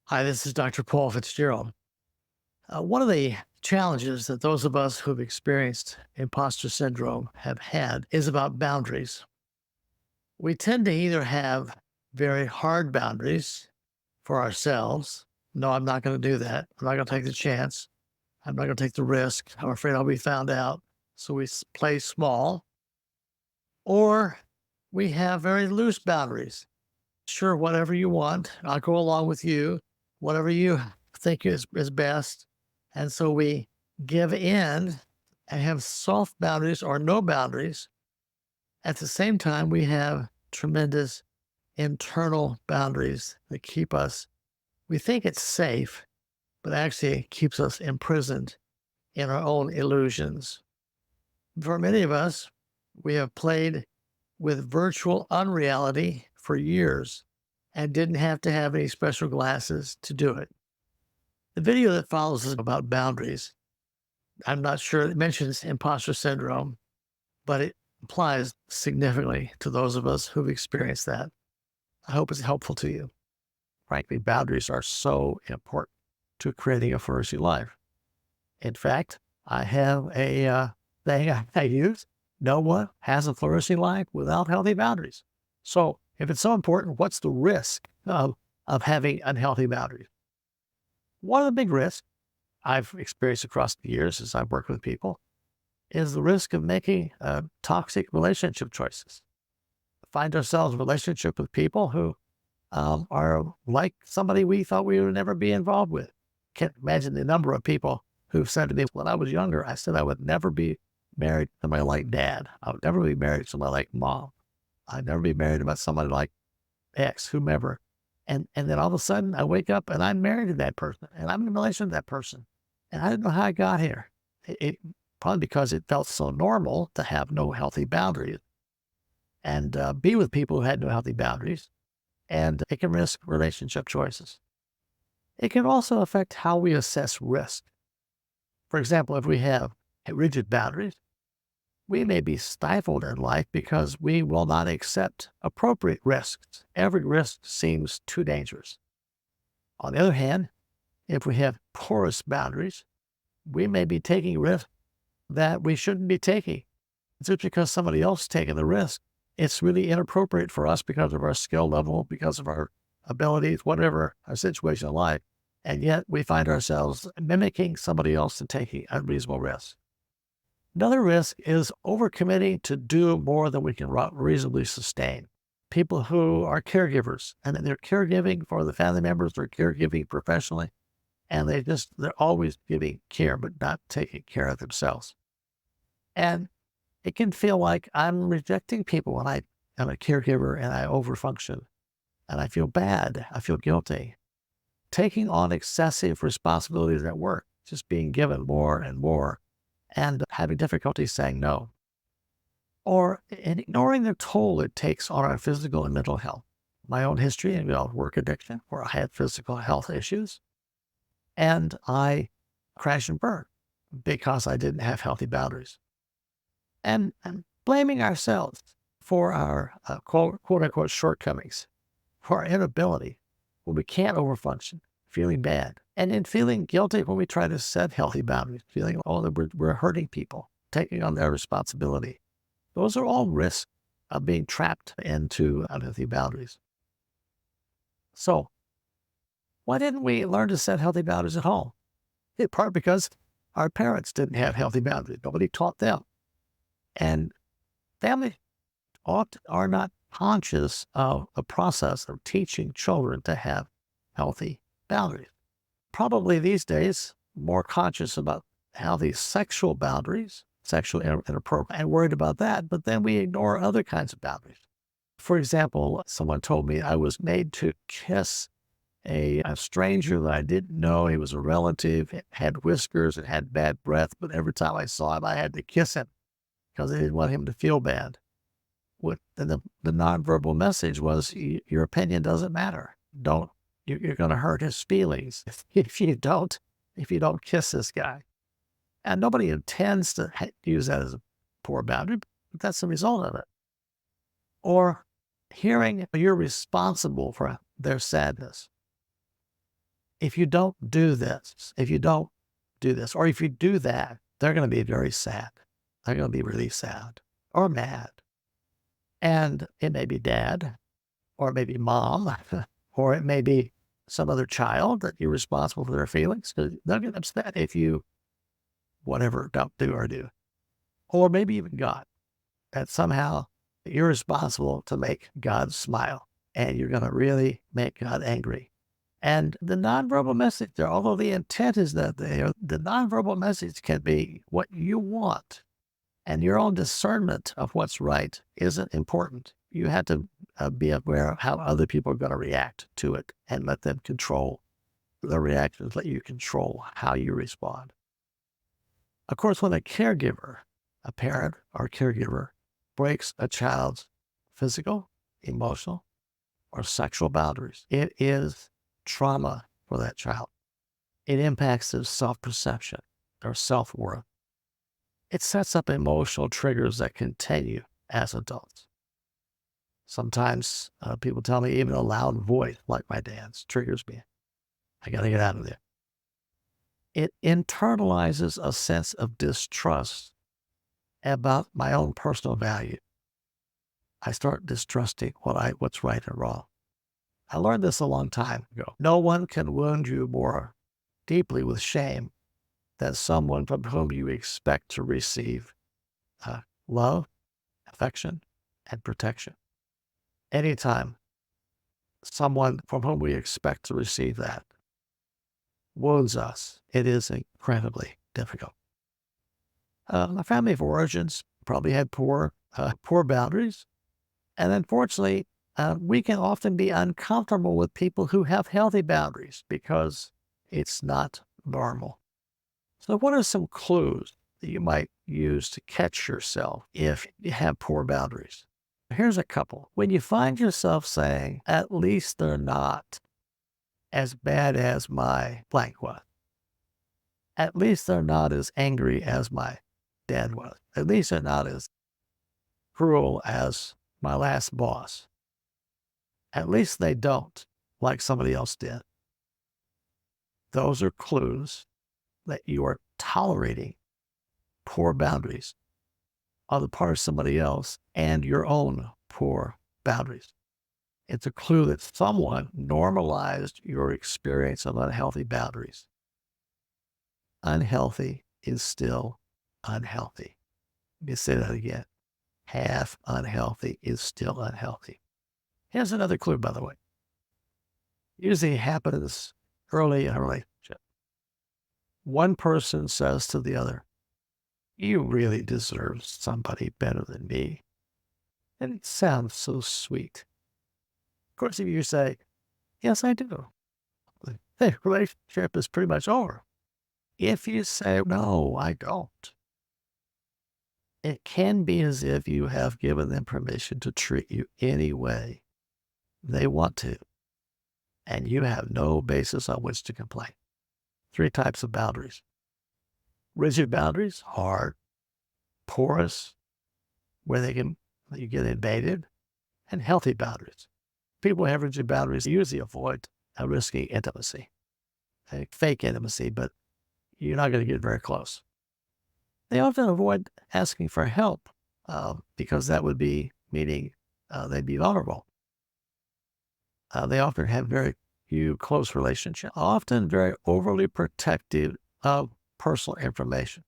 Hi, this is Dr. Paul Fitzgerald. One of the challenges that those of us who've experienced imposter syndrome have had is about boundaries. We tend to either have very hard boundaries for ourselves. No, I'm not going to do that. I'm not going to take the chance. I'm not going to take the risk. I'm afraid I'll be found out. So we play small, or we have very loose boundaries. Sure, whatever you want, I'll go along with you, whatever you think is best. And so we give in and have soft boundaries or no boundaries. At the same time, we have tremendous internal boundaries that keep us, we think it's safe, but actually it keeps us imprisoned in our own illusions. For many of us, we have played with virtual unreality for years and didn't have to have any special glasses to do it. The video that follows is about boundaries. I'm not sure it mentions imposter syndrome, but it applies significantly to those of us who've experienced that. I hope it's helpful to you. Frankly, boundaries are so important to creating a flourishing life. In fact, I have a thing I use. No one has a flourishing life without healthy boundaries. So if it's so important, what's the risk of having unhealthy boundaries? One of the big risks I've experienced across the years as I've worked with people is the risk of making toxic relationship choices. Find ourselves in a relationship with people who are like somebody we thought we would never be involved with. Can't imagine the number of people who've said to me, when I was younger, I said I would never be married to somebody like dad. I would never be married to somebody like mom. I'd never be married to somebody like ex, whomever. And then all of a sudden I wake up and I'm married to that person and I'm in a relation to that person. And I didn't know how I got here. It probably because it felt so normal to have no healthy boundaries and be with people who had no healthy boundaries. And it can risk relationship choices. It can also affect how we assess risk. For example, if we have rigid boundaries, we may be stifled in life because we will not accept appropriate risks. Every risk seems too dangerous. On the other hand, if we have porous boundaries, we may be taking risks that we shouldn't be taking. Just because somebody else is taking the risk, it's really inappropriate for us because of our skill level, because of our abilities, whatever our situation in life. And yet we find ourselves mimicking somebody else and taking unreasonable risks. Another risk is overcommitting to do more than we can reasonably sustain. People who are caregivers and they're caregiving for the family members, they're caregiving professionally, and they're always giving care, but not taking care of themselves. And it can feel like I'm rejecting people when I am a caregiver and I overfunction and I feel bad. I feel guilty. Taking on excessive responsibilities at work, just being given more and more and having difficulty saying no, or ignoring the toll it takes on our physical and mental health. My own history involved work addiction, where I had physical health issues, and I crashed and burned because I didn't have healthy boundaries. And blaming ourselves for our quote unquote shortcomings, for our inability when we can't overfunction, feeling bad, and then feeling guilty when we try to set healthy boundaries, feeling, oh, that we're hurting people, taking on their responsibility. Those are all risks of being trapped into unhealthy boundaries. So why didn't we learn to set healthy boundaries at home? In part because our parents didn't have healthy boundaries. Nobody taught them. And families are not conscious of the process of teaching children to have healthy boundaries. Probably these days, more conscious about healthy sexual boundaries, sexual inappropriate, and worried about that, but then we ignore other kinds of boundaries. For example, someone told me I was made to kiss a stranger that I didn't know. He was a relative, had whiskers and had bad breath, but every time I saw him, I had to kiss him because I didn't want him to feel bad. The nonverbal message was, your opinion doesn't matter. You're going to hurt his feelings if you don't kiss this guy. And nobody intends to use that as a poor boundary, but that's the result of it. Or hearing you're responsible for their sadness. If you don't do this, if you don't do this, or if you do that, they're going to be very sad. They're going to be really sad or mad. And it may be dad, or it may be mom, or it may be some other child that you're responsible for their feelings. 'Cause they'll get upset if you, whatever, don't do or do. Or maybe even God, that somehow you're responsible to make God smile and you're going to really make God angry. And the nonverbal message there, although the intent is that the nonverbal message can be what you want, and your own discernment of what's right isn't important. You have to be aware of how other people are going to react to it and let them control their reactions, let you control how you respond. Of course, when a caregiver, a parent or caregiver, breaks a child's physical, emotional, or sexual boundaries, it is trauma for that child. It impacts their self-perception, their self-worth. It sets up emotional triggers that continue as adults. Sometimes people tell me even a loud voice like my dad's triggers me. I got to get out of there. It internalizes a sense of distrust about my own personal value. I start distrusting what's right and wrong. I learned this a long time ago. No one can wound you more deeply with shame than someone from whom you expect to receive love, affection, and protection. Anytime someone from whom we expect to receive that wounds us, it is incredibly difficult. My family of origins probably had poor boundaries. And unfortunately, we can often be uncomfortable with people who have healthy boundaries because it's not normal. So what are some clues that you might use to catch yourself if you have poor boundaries? Here's a couple. When you find yourself saying, at least they're not as bad as my blank was. At least they're not as angry as my dad was. At least they're not as cruel as my last boss. At least they don't like somebody else did. Those are clues that you are tolerating poor boundaries on the part of somebody else and your own poor boundaries. It's a clue that someone normalized your experience of unhealthy boundaries. Unhealthy is still unhealthy. Let me say that again. Half unhealthy is still unhealthy. Here's another clue, by the way. Usually happens early in a relationship. One person says to the other, you really deserve somebody better than me. And it sounds so sweet. Of course, if you say, yes, I do, the relationship is pretty much over. If you say, no, I don't, it can be as if you have given them permission to treat you any way they want to, and you have no basis on which to complain. 3 types of boundaries. Rigid boundaries, hard, porous, where you get invaded, and healthy boundaries. People who have rigid boundaries usually avoid a risky intimacy, a fake intimacy, but you're not going to get very close. They often avoid asking for help because that would be meaning they'd be vulnerable. They often have very few close relationships, often very overly protective of personal information,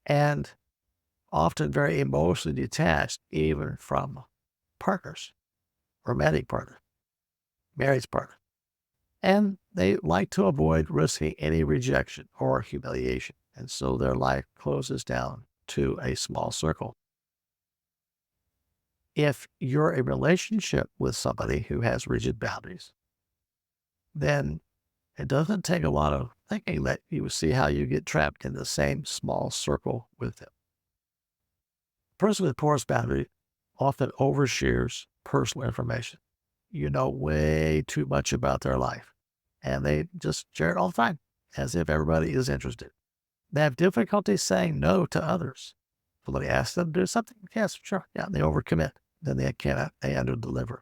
and often very emotionally detached even from partners, romantic partners, marriage partners. And they like to avoid risking any rejection or humiliation. And so their life closes down to a small circle. If you're in a relationship with somebody who has rigid boundaries, then it doesn't take a lot of thinking that you will see how you get trapped in the same small circle with them. A person with porous boundaries often overshares personal information. You know way too much about their life, and they just share it all the time as if everybody is interested. They have difficulty saying no to others. Somebody asks them to do something. Yes, sure. Yeah, they overcommit. Then they cannot, they underdeliver.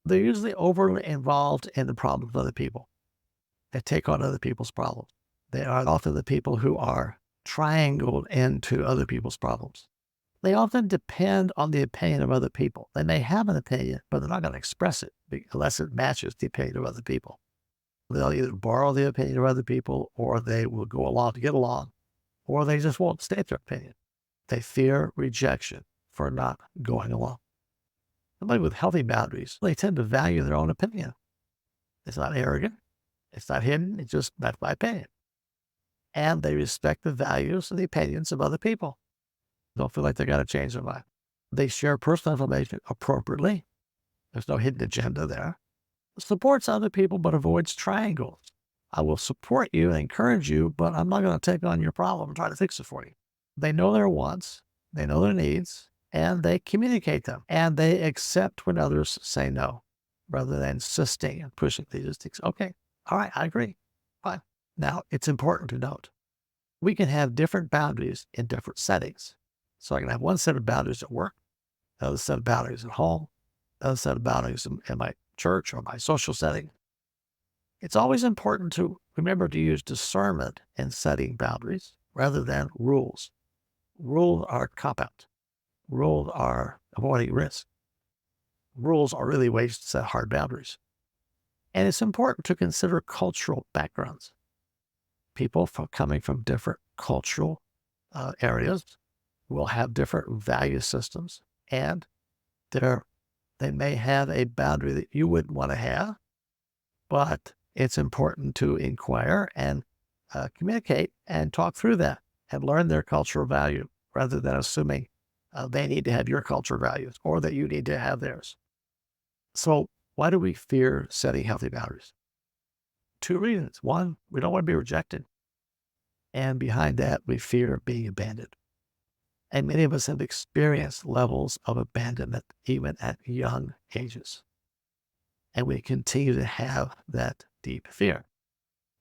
They're usually overly involved in the problems of other people. They take on other people's problems. They are often the people who are triangled into other people's problems. They often depend on the opinion of other people. They may have an opinion, but they're not going to express it unless it matches the opinion of other people. They'll either borrow the opinion of other people, or they will go along to get along, or they just won't state their opinion. They fear rejection for not going along. Somebody with healthy boundaries, they tend to value their own opinion. It's not arrogant. It's not hidden. It's just, that's my opinion. And they respect the values and the opinions of other people. Don't feel like they got to change their mind. They share personal information appropriately. There's no hidden agenda there. Supports other people, but avoids triangles. I will support you and encourage you, but I'm not going to take on your problem and try to fix it for you. They know their wants, they know their needs, and they communicate them. And they accept when others say no, rather than insisting and pushing. They just think, okay, all right, I agree. Fine. Now, it's important to note, we can have different boundaries in different settings. So I can have one set of boundaries at work, another set of boundaries at home, another set of boundaries in my church or my social setting. It's always important to remember to use discernment in setting boundaries rather than rules. Rules are cop-out. Rules are avoiding risk. Rules are really ways to set hard boundaries. And it's important to consider cultural backgrounds. People coming from different cultural areas will have different value systems, and they may have a boundary that you wouldn't want to have, but it's important to inquire and communicate and talk through that and learn their cultural value rather than assuming they need to have your cultural values or that you need to have theirs. So why do we fear setting healthy boundaries? Two reasons. One, we don't want to be rejected. And behind that, we fear being abandoned. And many of us have experienced levels of abandonment even at young ages. And we continue to have that deep fear.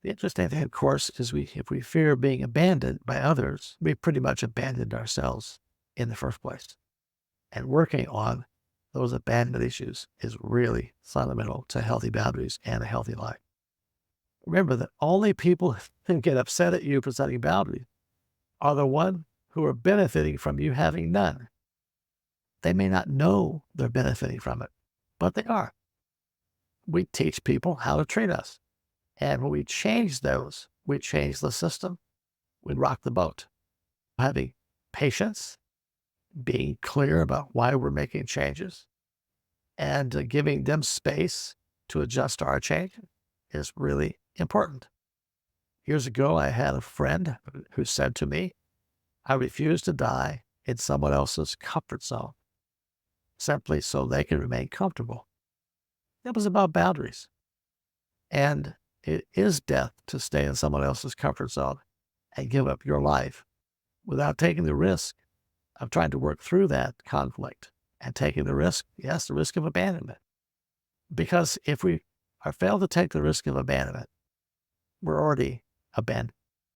The interesting thing, of course, is if we fear being abandoned by others, we pretty much abandoned ourselves in the first place. And working on those abandonment issues is really fundamental to healthy boundaries and a healthy life. Remember that only people who get upset at you for setting boundaries are the ones who are benefiting from you having none. They may not know they're benefiting from it, but they are. We teach people how to treat us. And when we change those, we change the system. We rock the boat. Having patience, being clear about why we're making changes, and giving them space to adjust our change is really important. Years ago, I had a friend who said to me, I refuse to die in someone else's comfort zone, simply so they can remain comfortable. It was about boundaries. And it is death to stay in someone else's comfort zone and give up your life without taking the risk of trying to work through that conflict and taking the risk, yes, the risk of abandonment. Because if we are failed to take the risk of abandonment, we're already abandoned.